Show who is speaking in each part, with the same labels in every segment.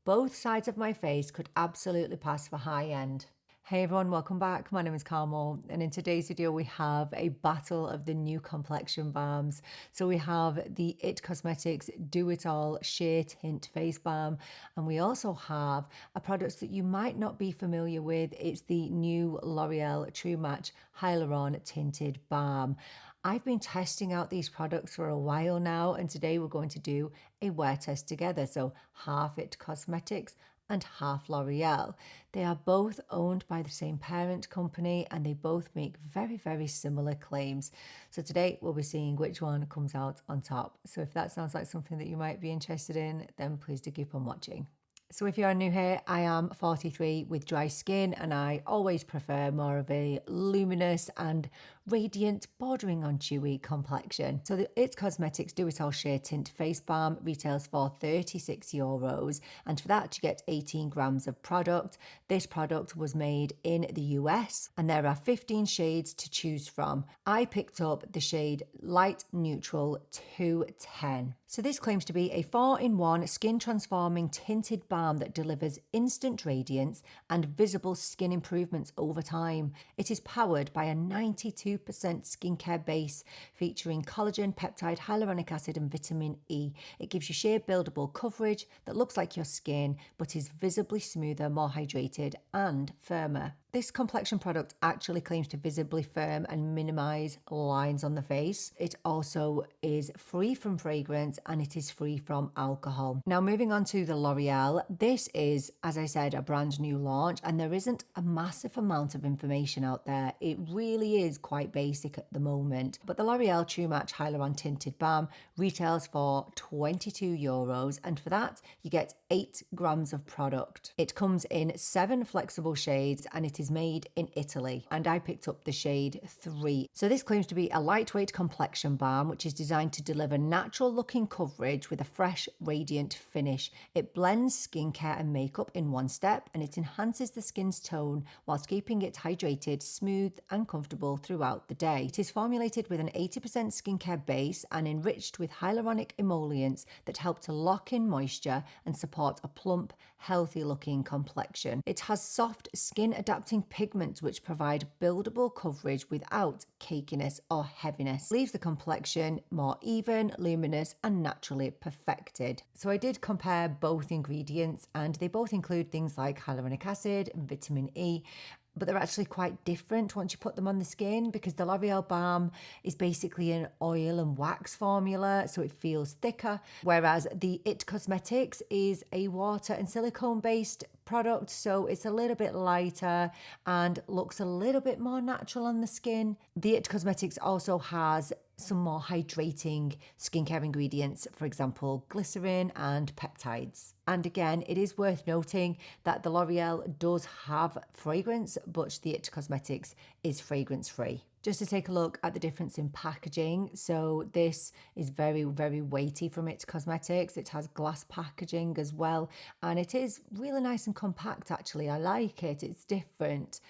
Speaker 1: Both sides of my face could absolutely pass for high end. Hey everyone, welcome back. My name is Carmel, and in today's video we have a battle of the new complexion balms. So we have the It Cosmetics Do It All Sheer Tint Face Balm, and we also have a product that you might not be familiar with. It's the new L'Oreal True Match Hyaluron Tinted Balm. I've been testing out these products for a while now, and today we're going to do a wear test together. So half It Cosmetics and half L'Oreal. They are both owned by the same parent company and they both make very, very similar claims. So today we'll be seeing which one comes out on top. So if that sounds like something that you might be interested in, then please do keep on watching. So if you are new here, I am 43 with dry skin and I always prefer more of a luminous and radiant bordering on dewy complexion. So the It Cosmetics Do It All Sheer Tint Face Balm retails for €36 and for that you get 18 grams of product. This product was made in the US and there are 15 shades to choose from. I picked up the shade Light Neutral 210. So this claims to be a 4-in-1 skin transforming tinted balm that delivers instant radiance and visible skin improvements over time. It is powered by a 92% skincare base featuring collagen, peptide, hyaluronic acid and vitamin E. It gives you sheer buildable coverage that looks like your skin but is visibly smoother, more hydrated and firmer. This complexion product actually claims to visibly firm and minimize lines on the face. It also is free from fragrance and it is free from alcohol. Now moving on to the L'Oreal, this is, as I said, a brand new launch and there isn't a massive amount of information out there. It really is quite basic at the moment. But the L'Oreal True Match Hyaluron Tinted Balm retails for €22 and for that you get 8 grams of product. It comes in 7 flexible shades and it is made in Italy and I picked up the shade 3. So this claims to be a lightweight complexion balm which is designed to deliver natural looking coverage with a fresh radiant finish. It blends skincare and makeup in one step and it enhances the skin's tone whilst keeping it hydrated, smooth and comfortable throughout the day. It is formulated with an 80% skincare base and enriched with hyaluronic emollients that help to lock in moisture and support a plump, healthy looking complexion. It has soft skin adapting pigments which provide buildable coverage without cakiness or heaviness. Leaves the complexion more even, luminous and naturally perfected. So I did compare both ingredients and they both include things like hyaluronic acid and vitamin E, but they're actually quite different once you put them on the skin because the L'Oreal balm is basically an oil and wax formula, so it feels thicker, whereas the It Cosmetics is a water and silicone based product, so it's a little bit lighter and looks a little bit more natural on the skin. The It Cosmetics also has some more hydrating skincare ingredients, for example, glycerin and peptides. And again, it is worth noting that the L'Oreal does have fragrance, but the It Cosmetics is fragrance free. Just to take a look at the difference in packaging. So this is very, very weighty from It Cosmetics. It has glass packaging as well. And it is really nice and compact, actually. I like it. It's different.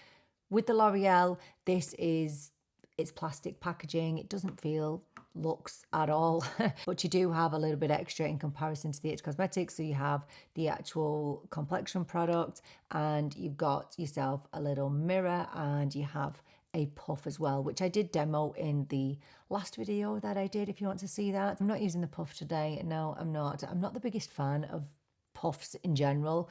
Speaker 1: With the L'Oreal, it's plastic packaging. It doesn't feel luxe at all, but you do have a little bit extra in comparison to the It Cosmetics. So you have the actual complexion product and you've got yourself a little mirror and you have a puff as well, which I did demo in the last video that I did if you want to see that. I'm not using the puff today. No, I'm not. I'm not the biggest fan of puffs in general.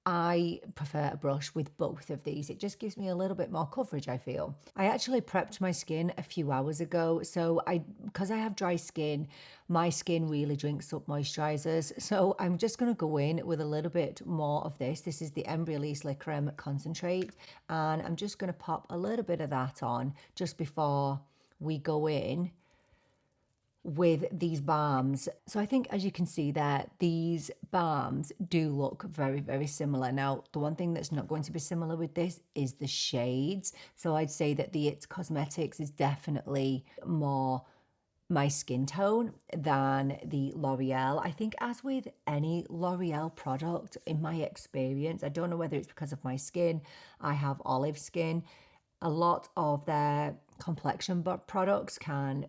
Speaker 1: I prefer a brush with both of these. It just gives me a little bit more coverage, I feel. I actually prepped my skin a few hours ago. So because I have dry skin, my skin really drinks up moisturizers. So I'm just going to go in with a little bit more of this. This is the Embryolisse Le Creme Concentrate. And I'm just going to pop a little bit of that on just before we go in with these balms. So I think, as you can see there, these balms do look very, very similar. Now, the one thing that's not going to be similar with this is the shades. So I'd say that the It Cosmetics is definitely more my skin tone than the L'Oreal. I think, as with any L'Oreal product, in my experience, I don't know whether it's because of my skin, I have olive skin, a lot of their complexion products can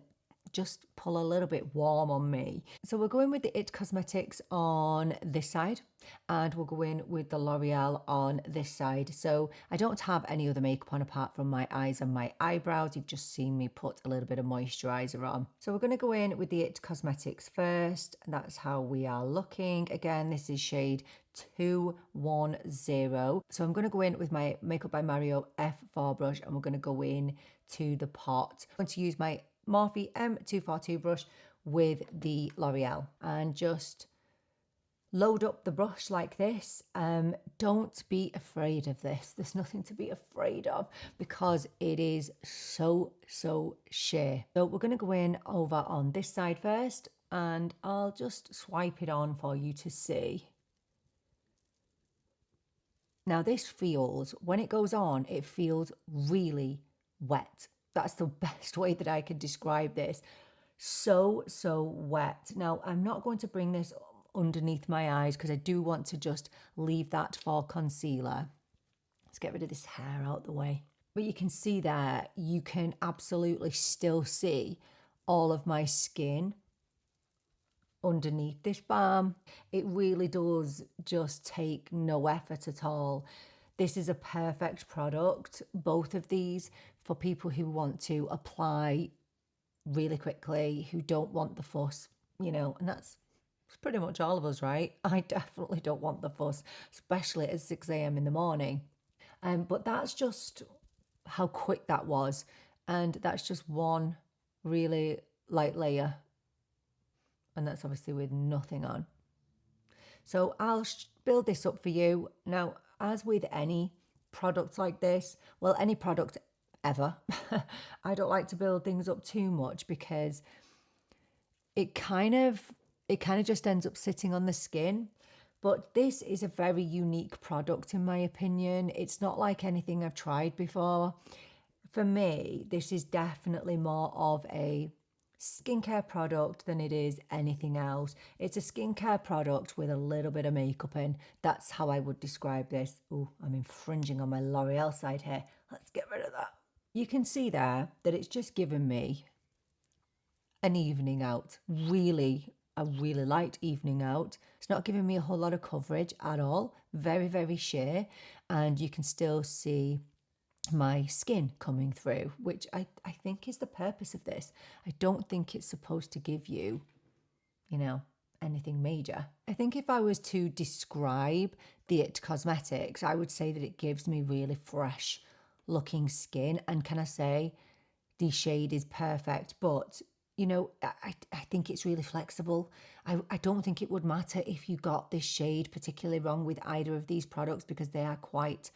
Speaker 1: just pull a little bit warm on me. So we're going with the It Cosmetics on this side, and we'll go in with the L'Oreal on this side. So I don't have any other makeup on apart from my eyes and my eyebrows. You've just seen me put a little bit of moisturiser on. So we're going to go in with the It Cosmetics first, and that's how we are looking. Again, this is shade 210. So I'm going to go in with my Makeup by Mario F4 brush, and we're going to go in to the pot. I'm going to use my Morphe M242 brush with the L'Oreal and just load up the brush like this. Don't be afraid of this. There's nothing to be afraid of because it is so sheer. So we're going to go in over on this side first, and I'll just swipe it on for you to see. Now this feels, when it goes on, it feels really wet. That's the best way that I could describe this. So wet. Now I'm not going to bring this underneath my eyes because I do want to just leave that for concealer. Let's get rid of this hair out the way. But you can see there, you can absolutely still see all of my skin underneath this balm. It really does just take no effort at all. This is a perfect product, both of these, for people who want to apply really quickly, who don't want the fuss, you know, and that's pretty much all of us, right? I definitely don't want the fuss, especially at 6 a.m. in the morning. But that's just how quick that was. And that's just one really light layer. And that's obviously with nothing on. So I'll build this up for you. Now, as with any product like this, well, any product ever, I don't like to build things up too much because it kind of just ends up sitting on the skin. But this is a very unique product in my opinion. It's not like anything I've tried before. For me, this is definitely more of a skincare product than it is anything else. It's a skincare product with a little bit of makeup in. That's how I would describe this. Oh, I'm infringing on my L'Oreal side here. Let's get rid of that. You can see there that it's just given me an evening out. Really, a really light evening out. It's not giving me a whole lot of coverage at all. Very sheer. And you can still see my skin coming through, which I think is the purpose of this. I don't think it's supposed to give you, you know, anything major. I think if I was to describe the It Cosmetics, I would say that it gives me really fresh looking skin. And can I say the shade is perfect, but you know, I think it's really flexible. I don't think it would matter if you got this shade particularly wrong with either of these products because they are quite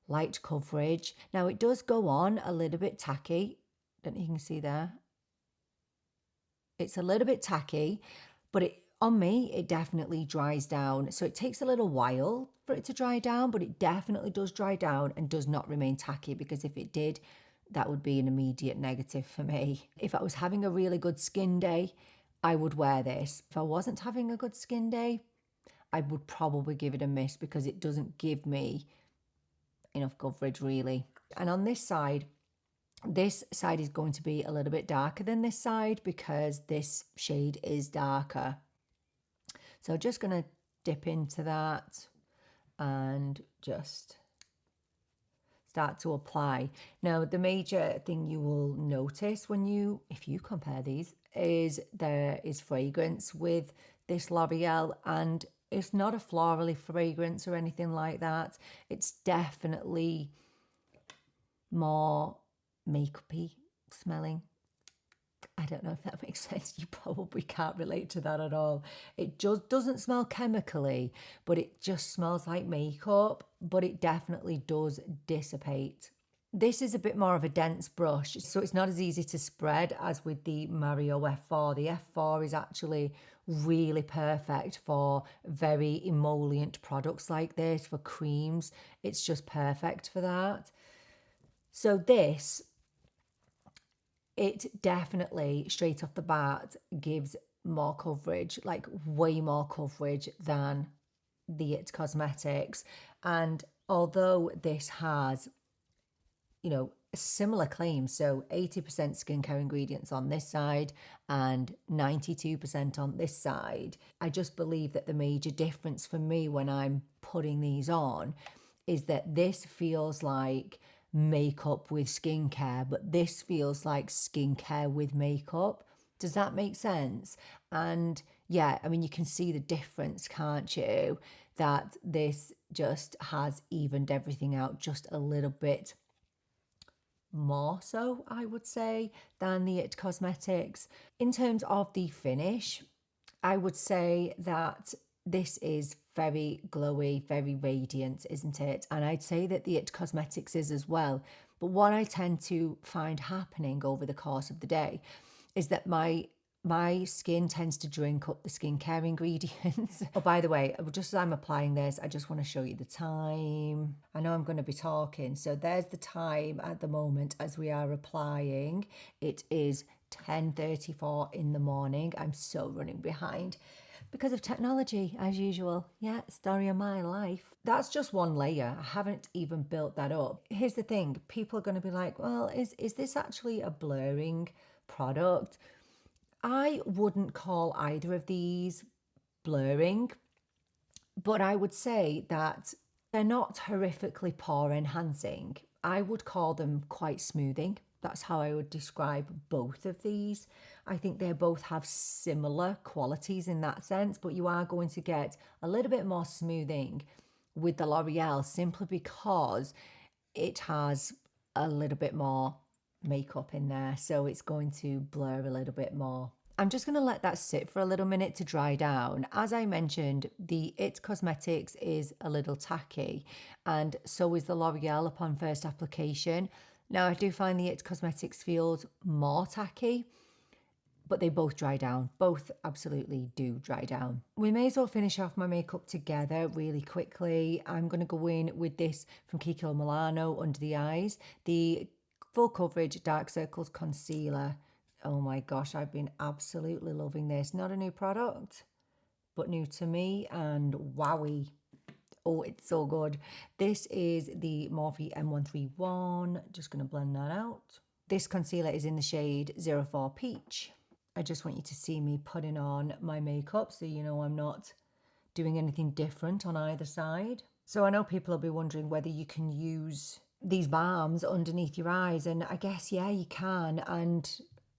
Speaker 1: light coverage. Now it does go on a little bit tacky. Don't know if you can see there. It's a little bit tacky, but on me, it definitely dries down. So it takes a little while for it to dry down, but it definitely does dry down and does not remain tacky, because if it did, that would be an immediate negative for me. If I was having a really good skin day, I would wear this. If I wasn't having a good skin day, I would probably give it a miss because it doesn't give me enough coverage really. And on this side is going to be a little bit darker than this side because this shade is darker. So just going to dip into that and just start to apply. Now, the major thing you will notice if you compare these is there is fragrance with this L'Oreal, and it's not a florally fragrance or anything like that. It's definitely more makeup-y smelling. I don't know if that makes sense. You probably can't relate to that at all. It just doesn't smell chemically, but it just smells like makeup, but it definitely does dissipate. This is a bit more of a dense brush, so it's not as easy to spread as with the Mario F4. The F4 is actually really perfect for very emollient products like this, for creams. It's just perfect for that. So this, it definitely, straight off the bat, gives more coverage, like way more coverage than the It Cosmetics. And although this has, you know, similar claims. So 80% skincare ingredients on this side and 92% on this side. I just believe that the major difference for me when I'm putting these on is that this feels like makeup with skincare, but this feels like skincare with makeup. Does that make sense? And yeah, I mean, you can see the difference, can't you? That this just has evened everything out just a little bit more so, I would say, than the It Cosmetics. In terms of the finish, I would say that this is very glowy, very radiant, isn't it? And I'd say that the It Cosmetics is as well. But what I tend to find happening over the course of the day is that my skin tends to drink up the skincare ingredients. Oh, by the way, just as I'm applying this, I just want to show you the time. I know I'm going to be talking, so there's the time at the moment as we are applying. It is 10:34 in the morning. I'm so running behind because of technology, as usual. Yeah, story of my life. That's just one layer. I haven't even built that up. Here's the thing. People are going to be like, well, is this actually a blurring product? I wouldn't call either of these blurring, but I would say that they're not horrifically pore enhancing. I would call them quite smoothing. That's how I would describe both of these. I think they both have similar qualities in that sense, but you are going to get a little bit more smoothing with the L'Oreal simply because it has a little bit more makeup in there, so it's going to blur a little bit more. I'm just going to let that sit for a little minute to dry down. As I mentioned, the It Cosmetics is a little tacky, and so is the L'Oreal upon first application. Now, I do find the It Cosmetics feels more tacky, but they both dry down. Both absolutely do dry down. We may as well finish off my makeup together really quickly. I'm going to go in with this from Kiko Milano under the eyes, the Full Coverage Dark Circles Concealer. Oh my gosh, I've been absolutely loving this. Not a new product, but new to me, and wowie. Oh, it's so good. This is the Morphe M131. Just going to blend that out. This concealer is in the shade 04 Peach. I just want you to see me putting on my makeup so you know I'm not doing anything different on either side. So I know people will be wondering whether you can use these balms underneath your eyes, and I guess, yeah, you can. And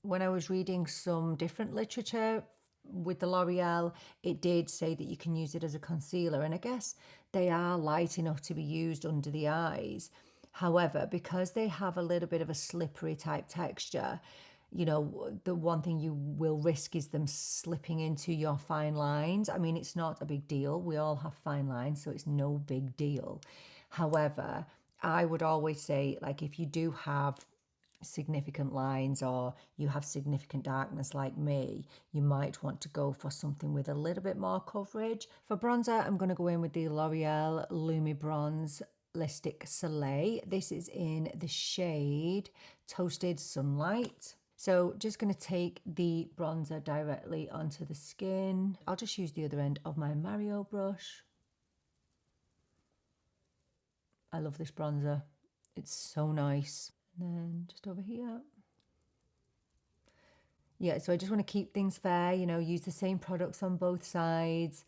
Speaker 1: when I was reading some different literature with the L'Oreal, it did say that you can use it as a concealer, and I guess they are light enough to be used under the eyes. However, because they have a little bit of a slippery type texture, you know, the one thing you will risk is them slipping into your fine lines. I mean, it's not a big deal. We all have fine lines, so it's no big deal. However, I would always say, like, if you do have significant lines or you have significant darkness like me, you might want to go for something with a little bit more coverage. For bronzer, I'm going to go in with the L'Oreal Lumi Bronze Lipstick Soleil. This is in the shade Toasted Sunlight. So just going to take the bronzer directly onto the skin. I'll just use the other end of my Mario brush. I love this bronzer. It's so nice. And then just over here. Yeah, so I just want to keep things fair, you know, use the same products on both sides.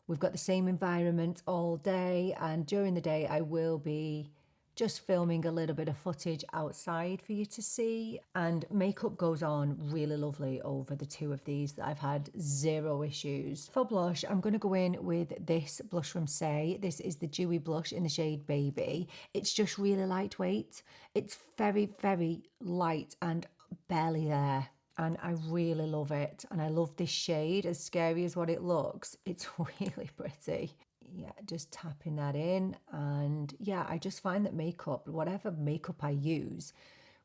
Speaker 1: We've got the same environment all day, and during the day I will be just filming a little bit of footage outside for you to see. And makeup goes on really lovely over the two of these. I've had zero issues. For blush, I'm going to go in with this blush from Saie. This is the Dewy blush in the shade Baby. It's just really lightweight. It's very, very light and barely there. And I really love it. And I love this shade, as scary as what it looks. It's really pretty. Yeah, just tapping that in. And yeah, I just find that makeup, whatever makeup I use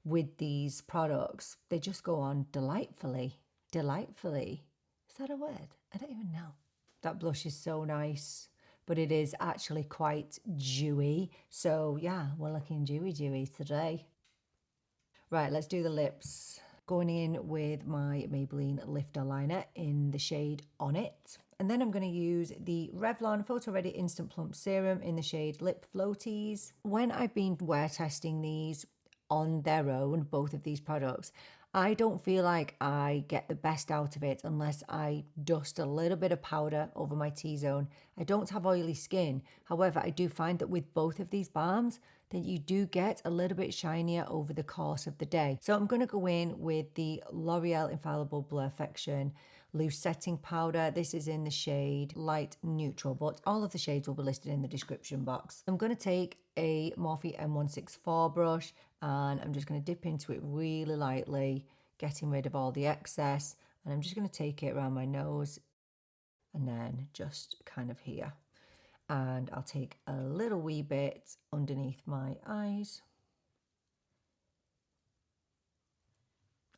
Speaker 1: with these products, they just go on delightfully. Delightfully. Is that a word? I don't even know. That blush is so nice, but it is actually quite dewy. So yeah, we're looking dewy today. Right, let's do the lips. Going in with my Maybelline Lifter Liner in the shade On It. And then I'm going to use the Revlon PhotoReady Instant Plump Serum in the shade Lip Floaties. When I've been wear testing these, on their own, both of these products, I don't feel like I get the best out of it unless I dust a little bit of powder over my T-zone. I don't have oily skin. However, I do find that with both of these balms, that you do get a little bit shinier over the course of the day. So I'm going to go in with the L'Oreal Infallible Blurfection Loose Setting Powder. This is in the shade Light Neutral, but all of the shades will be listed in the description box. I'm going to take a Morphe M164 brush and I'm just going to dip into it really lightly, getting rid of all the excess. And I'm just going to take it around my nose and then just kind of here. And I'll take a little wee bit underneath my eyes.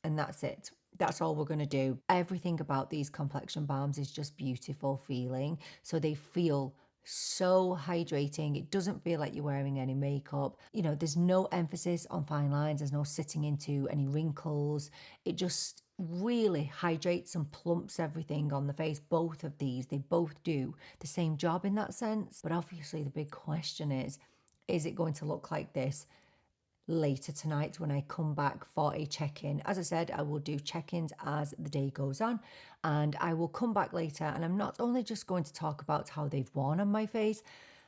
Speaker 1: And that's it. That's all we're going to do. Everything about these complexion balms is just beautiful feeling. So they feel so hydrating. It doesn't feel like you're wearing any makeup. You know, there's no emphasis on fine lines. There's no sitting into any wrinkles. It just really hydrates and plumps everything on the face. Both of these, they both do the same job in that sense. But obviously the big question is it going to look like this later tonight when I come back for a check-in? As I said, I will do check-ins as the day goes on, and I will come back later and I'm not only just going to talk about how they've worn on my face,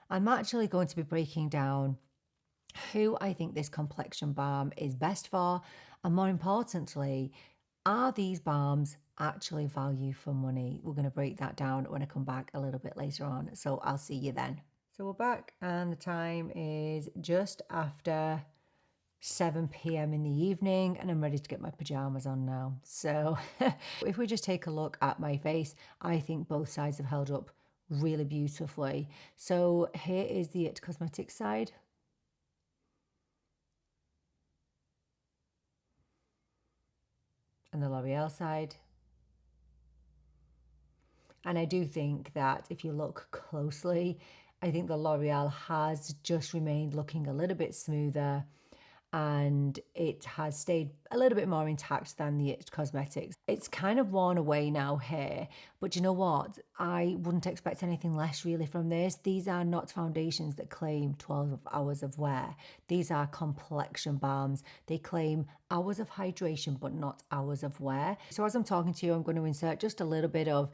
Speaker 1: I'm actually going to be breaking down who I think this complexion balm is best for, and more importantly, are these balms actually value for money? We're going to break that down when I come back a little bit later on, so I'll see you then. So we're back and the time is just after 7 p.m. in the evening and I'm ready to get my pajamas on now. So if we just take a look at my face, I think both sides have held up really beautifully. So here is the It Cosmetics side. And the L'Oreal side. And I do think that if you look closely, I think the L'Oreal has just remained looking a little bit smoother, and it has stayed a little bit more intact than the It Cosmetics. It's kind of worn away now here, but you know what? I wouldn't expect anything less really from this. These are not foundations that claim 12 hours of wear. These are complexion balms. They claim hours of hydration, but not hours of wear. So as I'm talking to you, I'm going to insert just a little bit of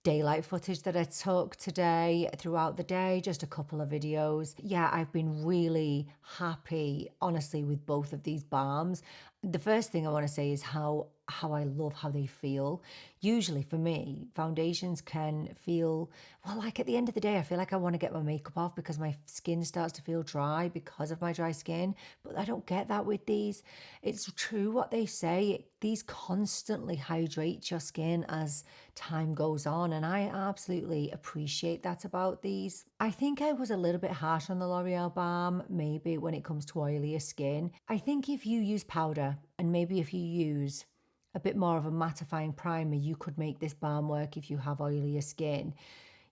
Speaker 1: daylight footage that I took today throughout the day, just a couple of videos. Yeah, I've been really happy, honestly, with both of these balms. The first thing I want to say is how I love how they feel. Usually for me, foundations can feel, well, like at the end of the day, I feel like I want to get my makeup off because my skin starts to feel dry because of my dry skin, but I don't get that with these. It's true what they say. These constantly hydrate your skin as time goes on, and I absolutely appreciate that about these. I think I was a little bit harsh on the L'Oreal balm, maybe when it comes to oilier skin. I think if you use powder and maybe if you use a bit more of a mattifying primer, you could make this balm work if you have oilier skin.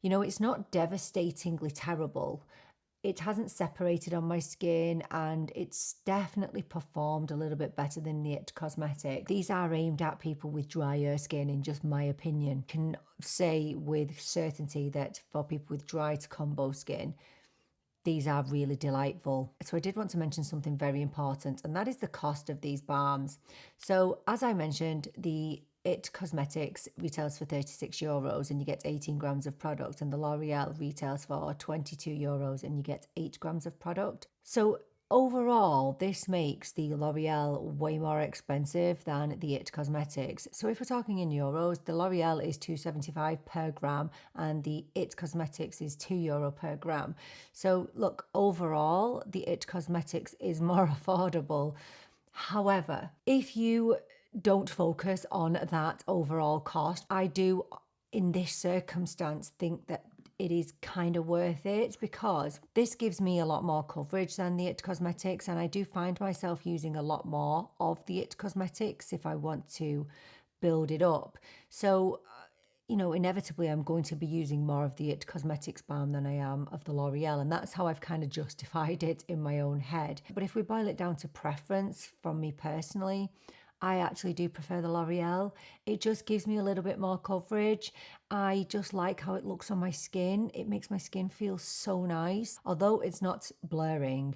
Speaker 1: You know, it's not devastatingly terrible. It hasn't separated on my skin, and it's definitely performed a little bit better than the It Cosmetics. These are aimed at people with drier skin, in just my opinion. Can say with certainty that for people with dry to combo skin, these are really delightful. So I did want to mention something very important, and that is the cost of these balms. So as I mentioned, the It Cosmetics retails for €36 and you get 18 grams of product, and the L'Oreal retails for €22 and you get 8 grams of product. So overall, this makes the L'Oreal way more expensive than the It Cosmetics. So if we're talking in euros, the L'Oreal is €2.75 per gram and the It Cosmetics is €2 per gram. So look, overall, the It Cosmetics is more affordable. However, if you don't focus on that overall cost, I do, in this circumstance, think that it is kind of worth it because this gives me a lot more coverage than the It Cosmetics, and I do find myself using a lot more of the It Cosmetics if I want to build it up. So you know, inevitably I'm going to be using more of the It Cosmetics balm than I am of the L'Oreal, and that's how I've kind of justified it in my own head. But if we boil it down to preference from me personally, I actually do prefer the L'Oreal. It just gives me a little bit more coverage. I just like how it looks on my skin. It makes my skin feel so nice. Although it's not blurring,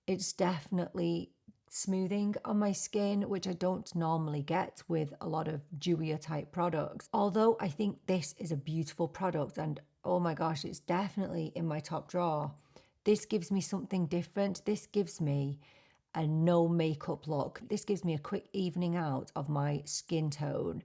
Speaker 1: it's definitely smoothing on my skin, which I don't normally get with a lot of dewier type products. Although I think this is a beautiful product, and oh my gosh, it's definitely in my top drawer. This gives me something different. This gives me a no makeup look. This gives me a quick evening out of my skin tone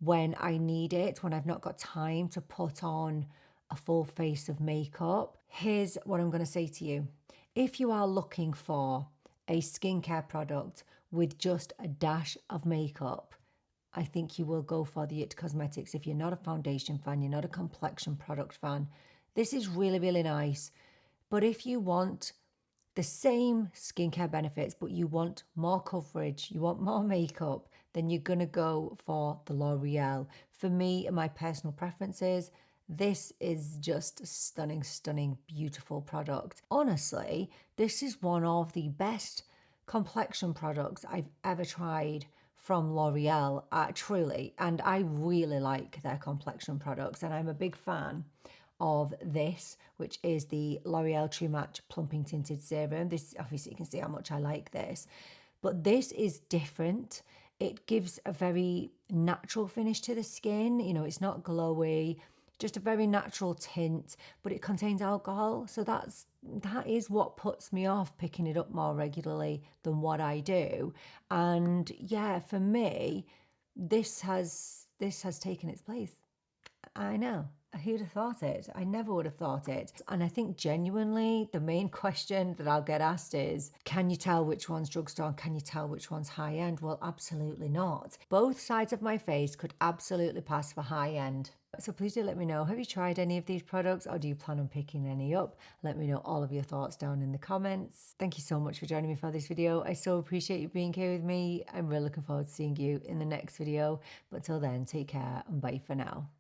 Speaker 1: when I need it, when I've not got time to put on a full face of makeup. Here's what I'm going to say to you. If you are looking for a skincare product with just a dash of makeup, I think you will go for the IT Cosmetics. If you're not a foundation fan, you're not a complexion product fan, this is really, really nice. But if you want the same skincare benefits, but you want more coverage, you want more makeup, then you're going to go for the L'Oreal. For me and my personal preferences, this is just a stunning, stunning, beautiful product. Honestly, this is one of the best complexion products I've ever tried from L'Oreal, truly. And I really like their complexion products, and I'm a big fan of this, which is the L'Oreal True Match Plumping Tinted Serum. This, obviously you can see how much I like this, but this is different. It gives a very natural finish to the skin. You know, it's not glowy, just a very natural tint, but it contains alcohol. So that is what puts me off picking it up more regularly than what I do. And yeah, for me, this has taken its place. I know. Who'd have thought it? I never would have thought it. And I think genuinely the main question that I'll get asked is, can you tell which one's drugstore? Can you tell which one's high end? Well, absolutely not. Both sides of my face could absolutely pass for high end. So please do let me know, have you tried any of these products, or do you plan on picking any up? Let me know all of your thoughts down in the comments. Thank you so much for joining me for this video. I so appreciate you being here with me. I'm really looking forward to seeing you in the next video. But till then, take care and bye for now.